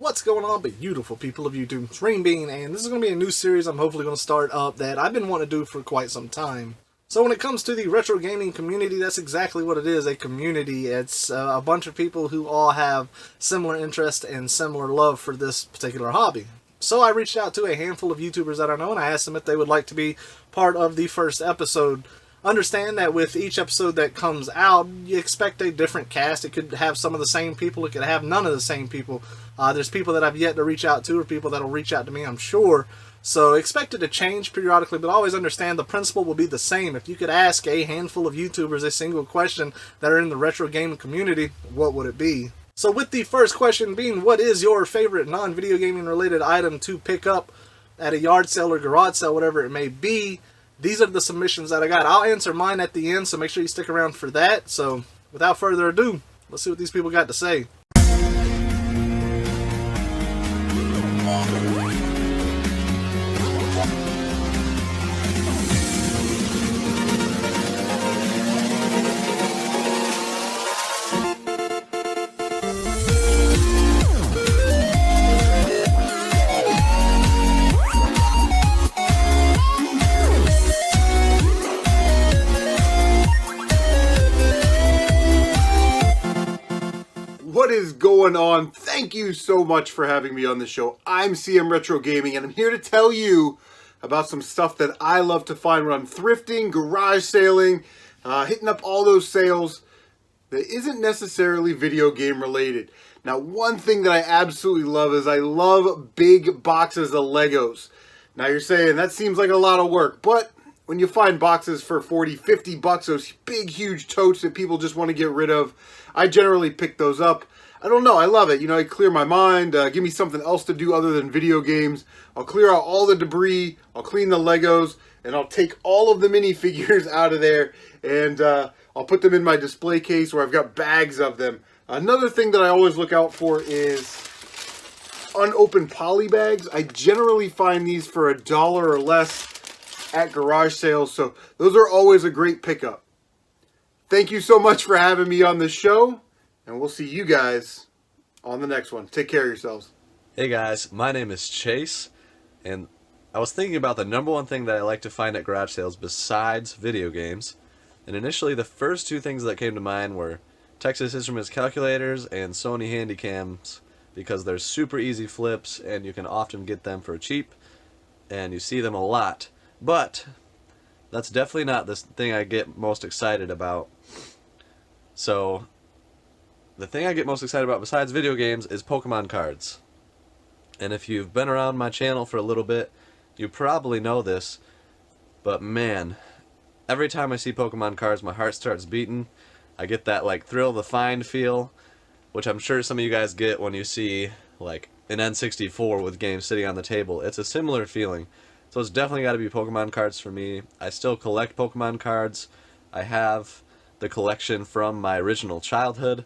What's going on, beautiful people of YouTube? It's Renebean, and this is going to be a new series I'm hopefully going to start up that I've been wanting to do for quite some time. So when it comes to the retro gaming community, that's exactly what it is, a community. It's a bunch of people who all have similar interest and similar love for this particular hobby. So I reached out to a handful of YouTubers that I know, and I asked them if they would like to be part of the first episode. Understand that with each episode that comes out, you expect a different cast. It could have some of the same people. It could have none of the same people. There's people that I've yet to reach out to, or people that will reach out to me, I'm sure. So expect it to change periodically, but always understand the principle will be the same. If you could ask a handful of YouTubers a single question that are in the retro gaming community, what would it be? So with the first question being, what is your favorite non-video gaming related item to pick up at a yard sale or garage sale, whatever it may be? These are the submissions that I got. I'll answer mine at the end, so make sure you stick around for that. So, without further ado, let's see what these people got to say. What is going on? Thank you so much for having me on the show. I'm CM Retro Gaming, and I'm here to tell you about some stuff that I love to find when I'm thrifting, garage sailing, hitting up all those sales that isn't necessarily video game related. Now, one thing that I absolutely love is I love big boxes of Legos. Now, you're saying that seems like a lot of work, but when you find boxes for 40, 50 bucks, those big, huge totes that people just want to get rid of, I generally pick those up. I don't know, I love it. You know, I clear my mind, give me something else to do other than video games. I'll clear out all the debris, I'll clean the Legos, and I'll take all of the minifigures out of there, and I'll put them in my display case where I've got bags of them. Another thing that I always look out for is unopened poly bags. I generally find these for $1 or less at garage sales, so those are always a great pickup. Thank you so much for having me on the show, and we'll see you guys on the next one. Take care of yourselves. Hey guys, my name is Chase, and I was thinking about the number one thing that I like to find at garage sales besides video games, and initially the first two things that came to mind were Texas Instruments calculators and Sony Handycams, because they're super easy flips and you can often get them for cheap, and you see them a lot. But that's definitely not the thing I get most excited about. So, the thing I get most excited about besides video games is Pokemon cards. And if you've been around my channel for a little bit, you probably know this, but man, every time I see Pokemon cards, my heart starts beating. I get that like thrill of the find feel, which I'm sure some of you guys get when you see like an N64 with games sitting on the table. It's a similar feeling. So it's definitely got to be Pokemon cards for me. I still collect Pokemon cards. I have the collection from my original childhood.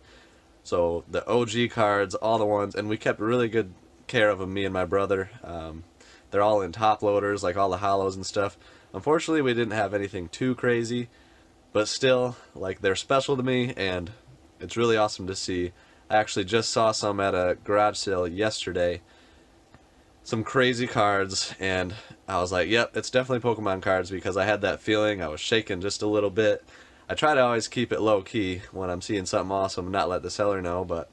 So the OG cards, all the ones, and we kept really good care of them, me and my brother. They're all in top loaders, like all the hollows and stuff. Unfortunately, we didn't have anything too crazy, but still, like, they're special to me, and it's really awesome to see. I actually just saw some at a garage sale yesterday. Some crazy cards, and I was like, yep, it's definitely Pokemon cards, because I had that feeling. I was shaking just a little bit. I try to always keep it low-key when I'm seeing something awesome and not let the seller know, but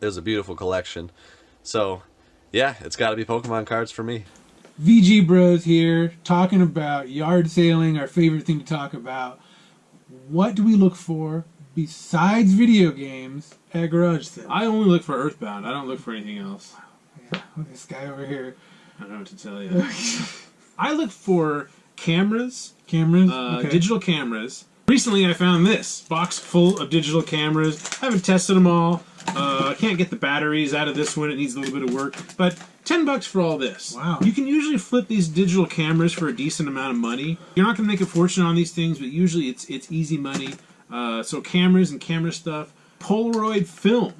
it was a beautiful collection. So, yeah, it's got to be Pokemon cards for me. VG Bros here, talking about yard sailing, our favorite thing to talk about. What do we look for besides video games at garage sales? I only look for Earthbound. I don't look for anything else. Yeah, this guy over here. I don't know what to tell you. I look for cameras. Okay. Digital cameras. Recently I found this box full of digital cameras. I haven't tested them all. I can't get the batteries out of this one. It needs a little bit of work. But $10 for all this. Wow. You can usually flip these digital cameras for a decent amount of money. You're not going to make a fortune on these things, but usually it's easy money. So cameras and camera stuff. Polaroid film.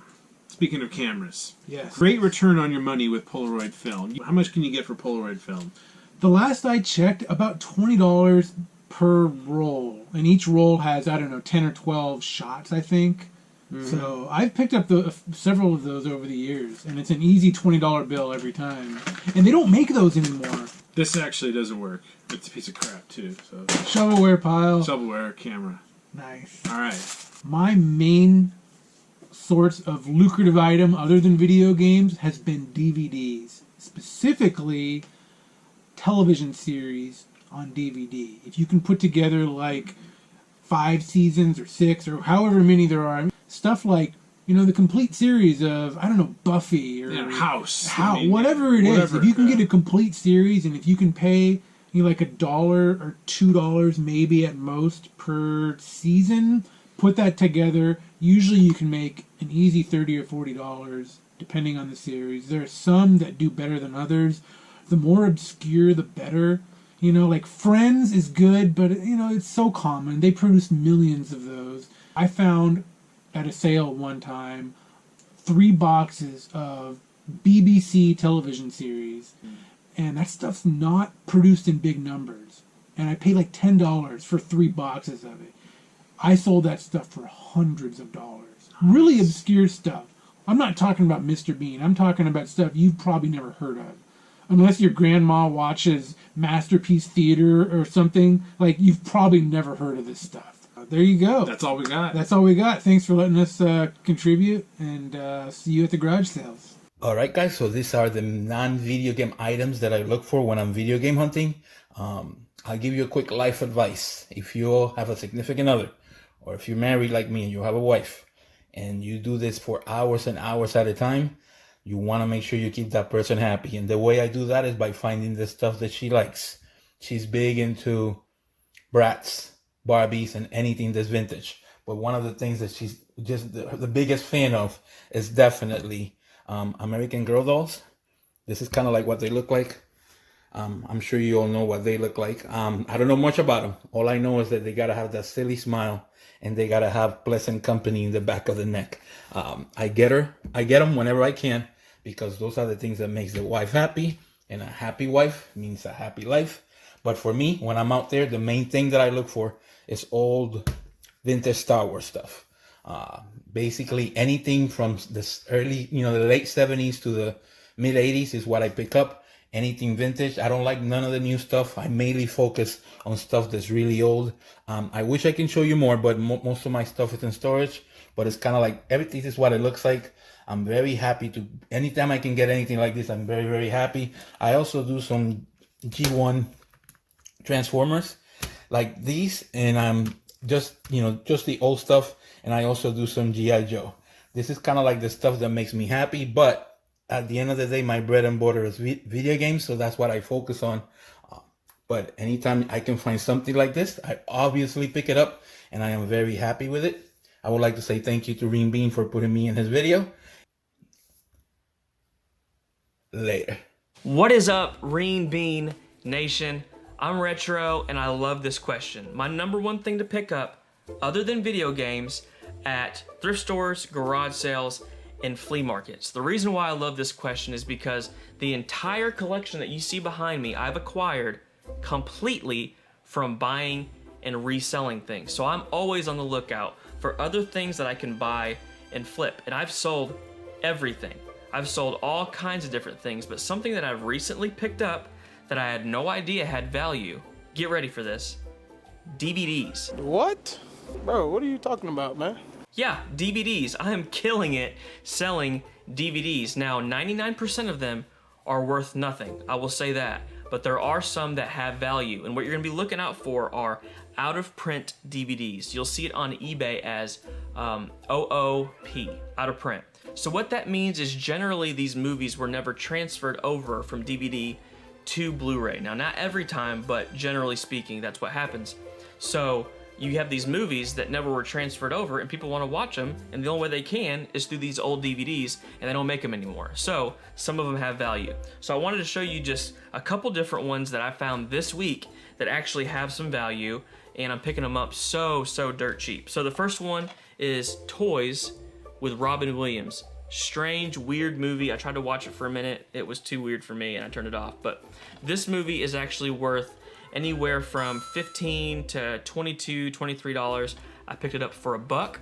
Speaking of cameras. Yes. Great return on your money with Polaroid film. How much can you get for Polaroid film? The last I checked, about $20 per roll. And each roll has, I don't know, 10 or 12 shots, I think. So I've picked up several of those over the years, and it's an easy $20 bill every time. And they don't make those anymore. This actually doesn't work. It's a piece of crap too. So Shovelware pile. shovelware, camera. Nice. All right. My main source of lucrative item other than video games has been DVDs. Specifically, television series on DVD. If you can put together like 5 seasons or 6 or however many there are, stuff like, you know, the complete series of, I don't know, Buffy or House. Whatever it is. If you can get a complete series, and if you can pay, you know, like $1 or $2 maybe at most per season, put that together. Usually you can make an easy $30 or $40 depending on the series. There are some that do better than others. The more obscure, the better. You know, like Friends is good, but, you know, it's so common. They produce millions of those. I found at a sale one time 3 boxes of BBC television series, and that stuff's not produced in big numbers. And I paid like $10 for 3 boxes of it. I sold that stuff for hundreds of dollars. Really obscure stuff. I'm not talking about Mr. Bean. I'm talking about stuff you've probably never heard of. Unless your grandma watches Masterpiece Theater or something, like, you've probably never heard of this stuff. There you go. That's all we got. That's all we got. Thanks for letting us contribute, and see you at the garage sales. Alright guys, so these are the non-video game items that I look for when I'm video game hunting. I'll give you a quick life advice. If you have a significant other, or if you're married like me and you have a wife, and you do this for hours and hours at a time, you want to make sure you keep that person happy. And the way I do that is by finding the stuff that she likes. She's big into Bratz, Barbies, and anything that's vintage. But one of the things that she's just the biggest fan of is definitely American Girl dolls. This is kind of like what they look like. I'm sure you all know what they look like. I don't know much about them. All I know is that they gotta have that silly smile, and they gotta have pleasant company in the back of the neck. I get them whenever I can, because those are the things that makes the wife happy, and a happy wife means a happy life. But for me, when I'm out there, the main thing that I look for is old vintage Star Wars stuff. Basically anything from this early, the late 70s to the mid 80s is what I pick up. Anything vintage. I don't like none of the new stuff. I mainly focus on stuff that's really old. I wish I can show you more, but most of my stuff is in storage. But it's kind of like, everything is what it looks like. I'm very happy to, anytime I can get anything like this, I'm very, very happy. I also do some G1 Transformers like these, and I'm just the old stuff. And I also do some G.I. Joe. This is kind of like the stuff that makes me happy, but at the end of the day, my bread and butter is video games, so that's what I focus on. But anytime I can find something like this, I obviously pick it up, and I am very happy with it. I would like to say thank you to Renebean for putting me in his video. Later. What is up, Renebean Nation? I'm Retro, and I love this question. My number one thing to pick up, other than video games, at thrift stores, garage sales, and flea markets. The reason why I love this question is because the entire collection that you see behind me, I've acquired completely from buying and reselling things. So I'm always on the lookout for other things that I can buy and flip. And I've sold everything. I've sold all kinds of different things, but something that I've recently picked up that I had no idea had value. Get ready for this. DVDs. What? Bro, what are you talking about, man? Yeah, DVDs. I am killing it selling DVDs. Now, 99% of them are worth nothing. I will say that. But there are some that have value. And what you're going to be looking out for are out-of-print DVDs. You'll see it on eBay as OOP, out of print. So what that means is generally these movies were never transferred over from DVD to Blu-ray. Now, not every time, but generally speaking, that's what happens. So you have these movies that never were transferred over, and people want to watch them, and the only way they can is through these old DVDs, and they don't make them anymore. So some of them have value. So I wanted to show you just a couple different ones that I found this week that actually have some value, and I'm picking them up so dirt cheap. So the first one is Toys with Robin Williams. Strange, weird movie. I tried to watch it for a minute. It was too weird for me, and I turned it off. But this movie is actually worth anywhere from $15 to $22, $23. I picked it up for $1.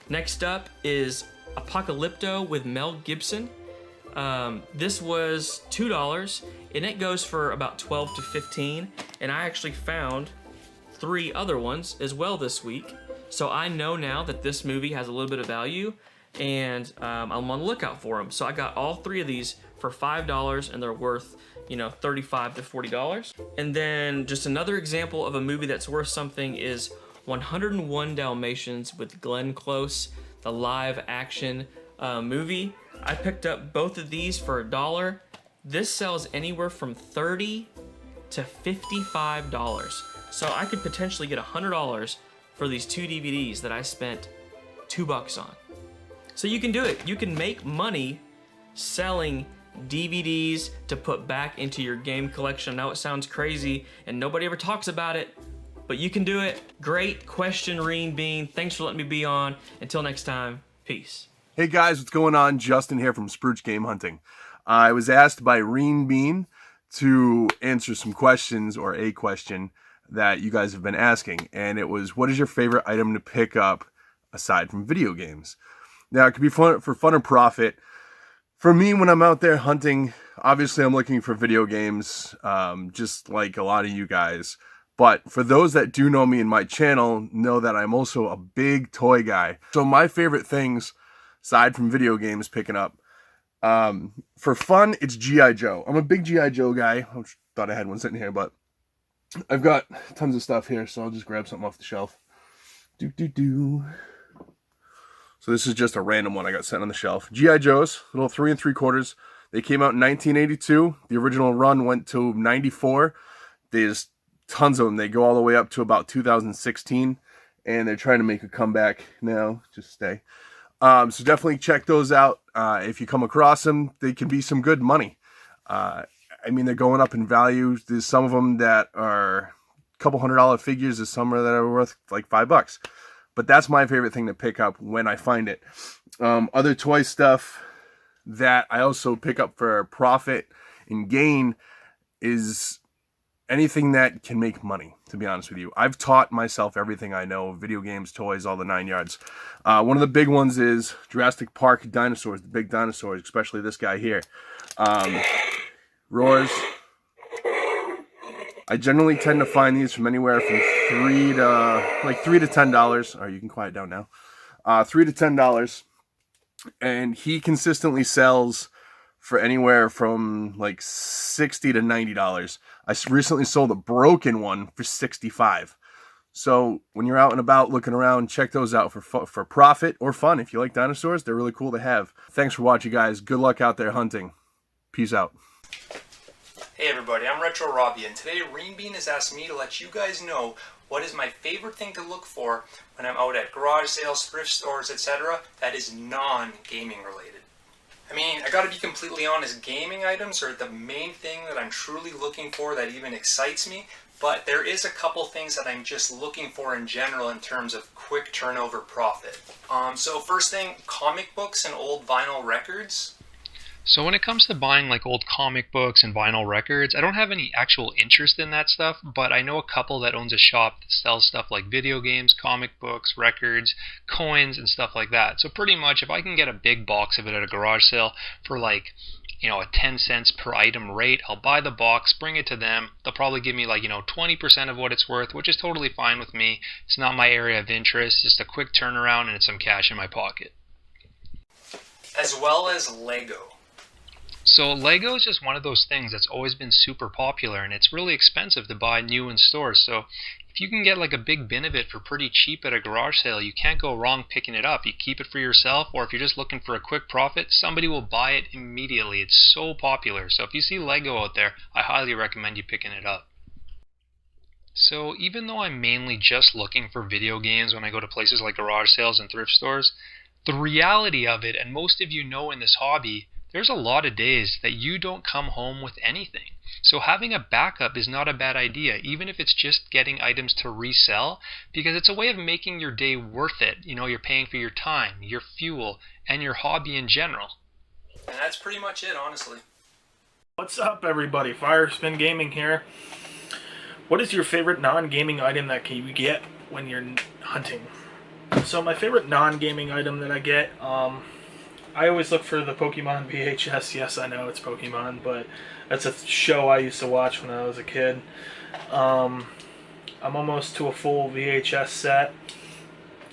Next up is Apocalypto with Mel Gibson. This was $2, and it goes for about 12 to 15. And I actually found 3 other ones as well this week. So I know now that this movie has a little bit of value, and I'm on the lookout for them. So I got all 3 of these for $5, and they're worth, $35 to $40. And then just another example of a movie that's worth something is 101 Dalmatians with Glenn Close, the live action movie. I picked up both of these for $1. This sells anywhere from $30 to $55. So I could potentially get $100 for these 2 DVDs that I spent $2 on. So you can do it. You can make money selling DVDs to put back into your game collection. I know it sounds crazy and nobody ever talks about it, but you can do it. Great question, Renebean. Thanks for letting me be on. Until next time, peace. Hey guys, what's going on? Justin here from Spruce Game Hunting. I was asked by Renebean to answer some questions, or a question that you guys have been asking, and it was, what is your favorite item to pick up aside from video games? Now, it could be fun for fun or profit. For me, when I'm out there hunting, obviously I'm looking for video games, just like a lot of you guys. But for those that do know me and my channel, know that I'm also a big toy guy. So my favorite things, aside from video games picking up, for fun, it's G.I. Joe. I'm a big G.I. Joe guy. I thought I had one sitting here, but I've got tons of stuff here, so I'll just grab something off the shelf. So this is just a random one I got set on the shelf. G.I. Joes, little 3 3/4. They came out in 1982. The original run went to 94. There's tons of them. They go all the way up to about 2016, and they're trying to make a comeback now. Just stay. So definitely check those out. If you come across them, they can be some good money. I mean, they're going up in value. There's some of them that are a couple $100 figures. There's some that are worth like $5. But that's my favorite thing to pick up when I find it. Other toy stuff that I also pick up for profit and gain is anything that can make money, to be honest with you. I've taught myself everything I know, video games, toys, all the 9 yards. One of the big ones is Jurassic Park dinosaurs, the big dinosaurs, especially this guy here. Roars. I generally tend to find these from anywhere from $3 to $10. Or you can quiet down now. $3 to $10, and he consistently sells for anywhere from like $60 to $90. I recently sold a broken one for $65. So when you're out and about looking around, check those out for profit or fun. If you like dinosaurs, they're really cool to have. Thanks for watching, guys. Good luck out there hunting. Peace out. Hey everybody, I'm Retro Robbie, and today Renebean has asked me to let you guys know what is my favorite thing to look for when I'm out at garage sales, thrift stores, etc. that is non-gaming related. I mean, I gotta be completely honest, gaming items are the main thing that I'm truly looking for that even excites me, but there is a couple things that I'm just looking for in general in terms of quick turnover profit. So first thing, comic books and old vinyl records. So when it comes to buying like old comic books and vinyl records, I don't have any actual interest in that stuff, but I know a couple that owns a shop that sells stuff like video games, comic books, records, coins, and stuff like that. So pretty much if I can get a big box of it at a garage sale for like, a 10 cents per item rate, I'll buy the box, bring it to them. They'll probably give me like, 20% of what it's worth, which is totally fine with me. It's not my area of interest, just a quick turnaround and it's some cash in my pocket. As well as Lego. So Lego is just one of those things that's always been super popular, and it's really expensive to buy new in stores. So if you can get like a big bin of it for pretty cheap at a garage sale, you can't go wrong picking it up. You keep it for yourself, or if you're just looking for a quick profit, somebody will buy it immediately. It's so popular. So if you see Lego out there, I highly recommend you picking it up. So even though I'm mainly just looking for video games when I go to places like garage sales and thrift stores, the reality of it, and most of you know in this hobby, there's a lot of days that you don't come home with anything. So having a backup is not a bad idea, even if it's just getting items to resell, because it's a way of making your day worth it. You're paying for your time, your fuel, and your hobby in general. And that's pretty much it, honestly. What's up, everybody? Firespin Gaming here. What is your favorite non-gaming item that you get when you're hunting? So my favorite non-gaming item that I get, I always look for the Pokemon VHS. Yes, I know it's Pokemon, but that's a show I used to watch when I was a kid. I'm almost to a full VHS set.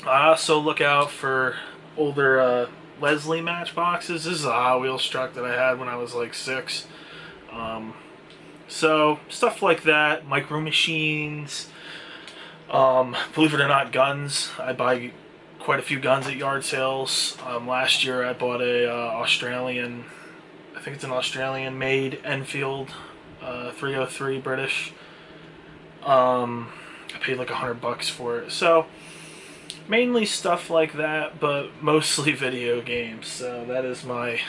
I also look out for older Leslie Matchboxes. This is a Hot Wheels truck that I had when I was like 6. So stuff like that, micro machines. Believe it or not, guns. I buy quite a few guns at yard sales. Last year I bought a Australian, I think it's an Australian-made Enfield 303 British. I paid like $100 for it. So mainly stuff like that, but mostly video games. So that is my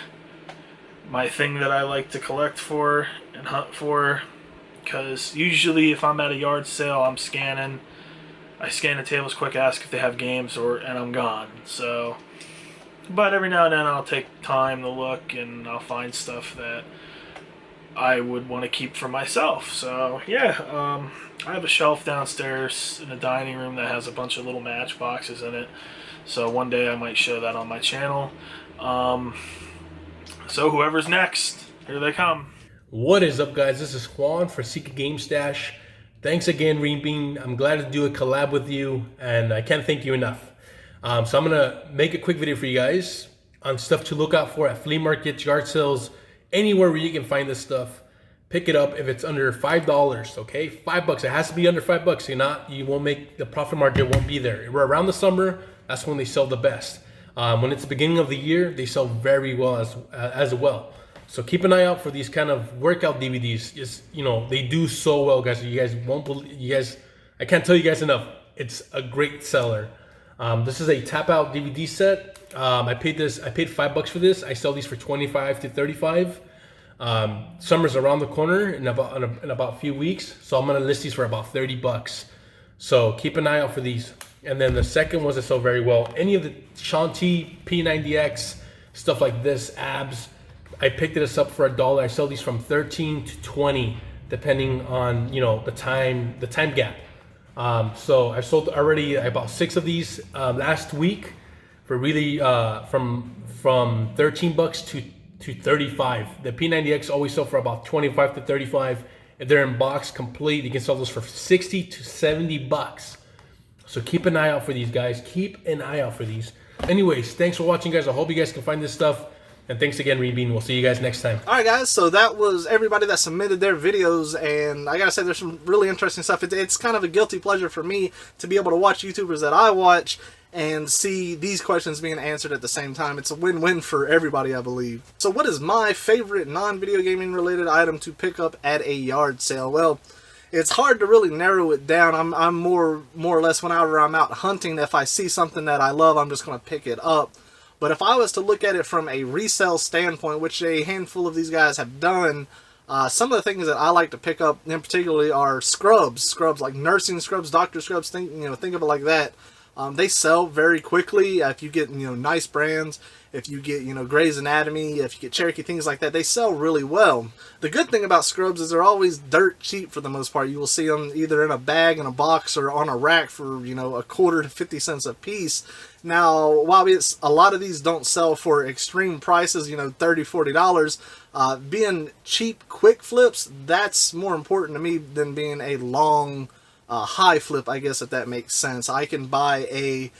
thing that I like to collect for and hunt for. Because usually if I'm at a yard sale, I'm scanning. I scan the tables quick, ask if they have games, and I'm gone. So, but every now and then I'll take time to look, and I'll find stuff that I would want to keep for myself. So yeah, I have a shelf downstairs in the dining room that has a bunch of little Matchboxes in it. So one day I might show that on my channel. So whoever's next, here they come. What is up, guys? This is Juan for Seeker Game Stash. Thanks again, Renebean. I'm glad to do a collab with you, and I can't thank you enough. So I'm gonna make a quick video for you guys on stuff to look out for at flea markets, yard sales, anywhere where you can find this stuff. Pick it up if it's under $5, okay? $5. It has to be under $5. You won't make the profit market, won't be there. We're around the summer. That's when they sell the best. When it's the beginning of the year, they sell very well as well. So keep an eye out for these kind of workout DVDs. Just, they do so well, guys. You guys won't believe, I can't tell you guys enough. It's a great seller. This is a tap out DVD set. I paid $5 for this. I sell these for $25 to $35. Summer's around the corner in about a few weeks. So I'm gonna list these for about $30. So keep an eye out for these. And then the second ones that sell very well, any of the Shanti, P90X, stuff like this, abs, I picked this up for $1. I sell these from 13 to 20, depending on the time gap. So I sold already about 6 of these last week for really from $13 to $35. The P90X always sell for about $25 to $35. If they're in box complete, you can sell those for $60 to $70. So keep an eye out for these, guys. Keep an eye out for these. Anyways, thanks for watching, guys. I hope you guys can find this stuff. And thanks again, Renebean. We'll see you guys next time. Alright guys, so that was everybody that submitted their videos, and I gotta say there's some really interesting stuff. It's kind of a guilty pleasure for me to be able to watch YouTubers that I watch and see these questions being answered at the same time. It's a win-win for everybody, I believe. So what is my favorite non-video gaming related item to pick up at a yard sale? Well, it's hard to really narrow it down. I'm more or less whenever I'm out hunting, if I see something that I love, I'm just going to pick it up. But if I was to look at it from a resale standpoint, which a handful of these guys have done, some of the things that I like to pick up in particularly are scrubs like nursing scrubs, doctor scrubs. Think of it like that. They sell very quickly. If you get nice brands, if you get Grey's Anatomy, if you get Cherokee, things like that, they sell really well. The good thing about scrubs is they're always dirt cheap for the most part. You will see them either in a bag, in a box, or on a rack for a quarter to 50 cents a piece. Now, while a lot of these don't sell for extreme prices, $30, $40, being cheap quick flips, that's more important to me than being a long high flip, I guess, if that makes sense. I can buy a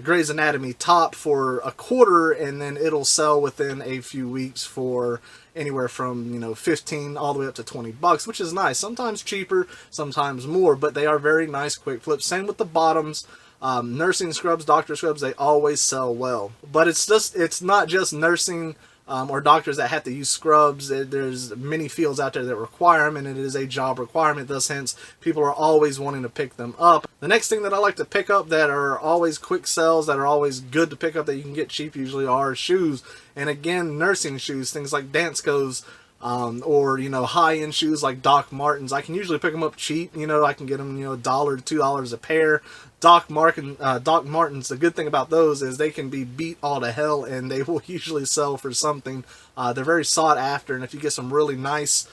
Grey's Anatomy top for a quarter, and then it'll sell within a few weeks for anywhere from 15 all the way up to $20, which is nice. Sometimes cheaper, sometimes more, but they are very nice quick flips. Same with the bottoms. Nursing scrubs, doctor scrubs, they always sell well. But it's not just nursing or doctors that have to use scrubs. There's many fields out there that require them, and it is a job requirement. Thus, hence, people are always wanting to pick them up. The next thing that I like to pick up that are always quick sells, that are always good to pick up, that you can get cheap usually, are shoes. And again, nursing shoes, things like Danskos, or high-end shoes like Doc Martens. I can usually pick them up cheap. I can get them $1 to $2 a pair. Doc Martens, the good thing about those is they can be beat all to hell, and they will usually sell for something. They're very sought after, and if you get some really nice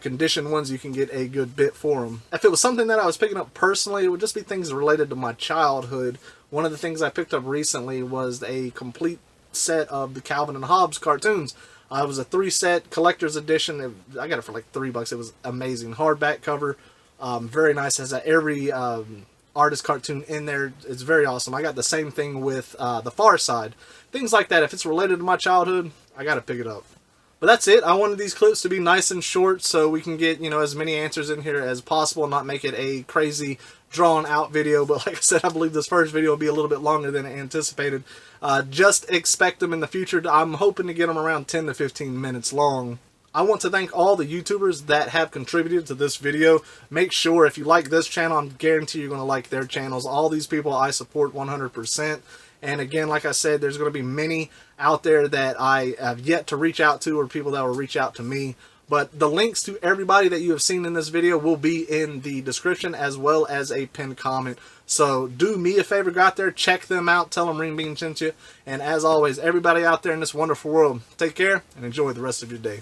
conditioned ones, you can get a good bit for them. If it was something that I was picking up personally, it would just be things related to my childhood, One of the things I picked up recently was a complete set of the Calvin and Hobbes cartoons. It was a 3-set collector's edition. I got it for like $3. It was amazing. Hardback cover. Very nice. Has every artist cartoon in there. It's very awesome. I got the same thing with The Far Side. Things like that. If it's related to my childhood, I got to pick it up. But that's it. I wanted these clips to be nice and short so we can get, as many answers in here as possible and not make it a crazy drawn out video. But like I said, I believe this first video will be a little bit longer than anticipated. Just expect them in the future. I'm hoping to get them around 10 to 15 minutes long. I want to thank all the YouTubers that have contributed to this video. Make sure if you like this channel, I guarantee you're going to like their channels. All these people I support 100%. And again, like I said, there's going to be many out there that I have yet to reach out to, or people that will reach out to me. But the links to everybody that you have seen in this video will be in the description, as well as a pinned comment. So do me a favor, go out there, check them out, tell them Renebean sent you. And as always, everybody out there in this wonderful world, take care and enjoy the rest of your day.